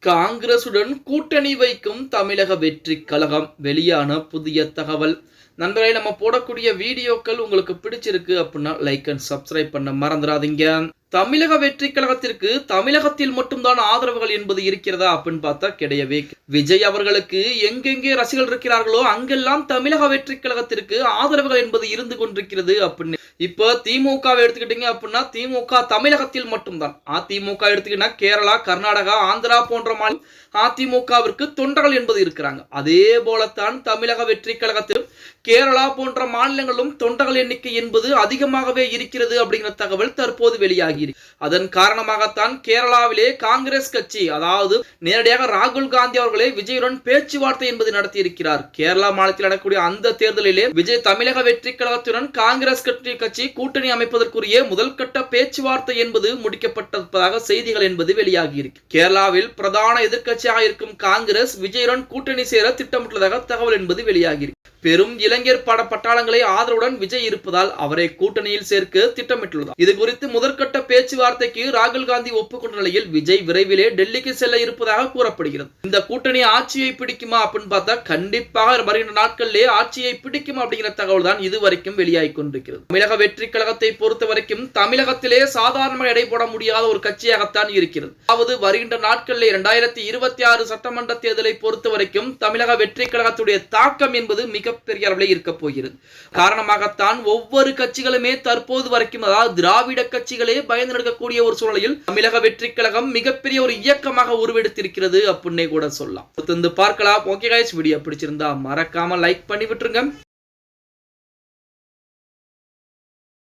காங்கிரசுடன் கூட்டணி வைக்கும் தமிழக வெற்றிக் கழகம் வெளியான புதிய தகவல். நண்பர்களே, நம்ம போடக்கூடிய வீடியோக்கள் உங்களுக்கு பிடிச்சிருக்கு அப்படின்னா லைக் அண்ட் சப்ஸ்கிரைப் பண்ண மறந்துடாதீங்க. தமிழக வெற்றிக் கழகத்திற்கு தமிழகத்தில் மட்டும்தான் ஆதரவுகள் என்பது இருக்கிறதா அப்படின்னு பார்த்தா கிடையவே. விஜய் அவர்களுக்கு எங்கெங்கே ரசிகர்கள் இருக்கிறார்களோ அங்கெல்லாம் தமிழக வெற்றிக் கழகத்திற்கு ஆதரவுகள் என்பது இருந்து கொண்டிருக்கிறது அப்படின்னு. இப்போ திமுகவை எடுத்துக்கிட்டீங்க அப்படின்னா திமுக தமிழகத்தில் மட்டும்தான். அதிமுக எடுத்துக்கிட்டா கேரளா, கர்நாடகா, ஆந்திரா போன்ற மாநிலம் அதிமுகவிற்கு தொண்டர்கள் என்பது இருக்கிறாங்க. அதே போலத்தான் தமிழக வெற்றிக் கழகத்தில் கேரளா போன்ற மாநிலங்களும் தொண்டர்கள் எண்ணிக்கை என்பது அதிகமாகவே இருக்கிறது அப்படிங்கிற தகவல் தற்போது வெளியாகி. அதன் காரணமாகத்தான் கேரளாவிலே காங்கிரஸ் கட்சி, அதாவது நேரடியாக ராகுல் காந்தி அவர்களே விஜயுடன் பேச்சுவார்த்தை என்பது நடத்தி இருக்கிறார். கேரளா மாநிலத்தில் நடக்கக்கூடிய அந்த தேர்தலிலே விஜய் தமிழக வெற்றி கழகத்துடன் காங்கிரஸ் கட்சி கூட்டணி அமைப்பதற்குரிய முதல் கட்ட பேச்சுவார்த்தை என்பது முடிக்கப்பட்டிருப்பதாக செய்திகள் என்பது வெளியாகி இருக்கு. கேரளாவில் பிரதான எதிர்க்கட்சியாக இருக்கும் காங்கிரஸ் விஜயுடன் கூட்டணி சேர திட்டமிட்டுள்ளதாக தகவல் என்பது வெளியாகி இருக்கு. பெரும் இளைஞர் பட்டாளங்களை ஆதரவுடன் விஜய் இருப்பதால் அவரை கூட்டணியில் சேர்க்க திட்டமிட்டுள்ளது. இது குறித்து முதற்கட்ட பேச்சுவார்த்தைக்கு ராகுல் காந்தி ஒப்புக்கொண்ட நிலையில் விஜய் விரைவிலே டெல்லிக்கு செல்ல இருப்பதாக கூறப்படுகிறது. இந்த கூட்டணி ஆட்சியை பிடிக்குமா அப்படின்னு பார்த்தா கண்டிப்பாக வருகின்ற நாட்களிலே ஆட்சியை பிடிக்கும் அப்படிங்கிற தகவல் தான் இதுவரைக்கும் வெளியாகி கொண்டிருக்கிறது. தமிழக வெற்றி கழகத்தை பொறுத்த வரைக்கும் தமிழகத்திலே சாதாரணமாக எடைபோட முடியாத ஒரு கட்சியாகத்தான் இருக்கிறது. அதாவது வருகின்ற நாட்களிலே 2026 சட்டமன்ற தேர்தலை பொறுத்த வரைக்கும் தமிழக வெற்றி கழகத்துடைய தாக்கம் என்பது மிகப்பெரிய அளவில் இருக்க போகிறது. காரணமாகத்தான் ஒவ்வொரு கட்சிகளுமே தற்போது வரைக்கும், அதாவது திராவிட கட்சிகளே பயந்து நடக்கக்கூடிய ஒரு சூழலில் தமிழக வெற்றி கழகம் மிகப்பெரிய ஒரு இயக்கமாக உருவெடுத்திருக்கிறது அப்படின்னே கூட சொல்லலாம். பார்க்கலாம். ஓகே கைஸ், வீடியோ பிடிச்சிருந்தா மறக்காம லைக் பண்ணி விட்டுருங்க.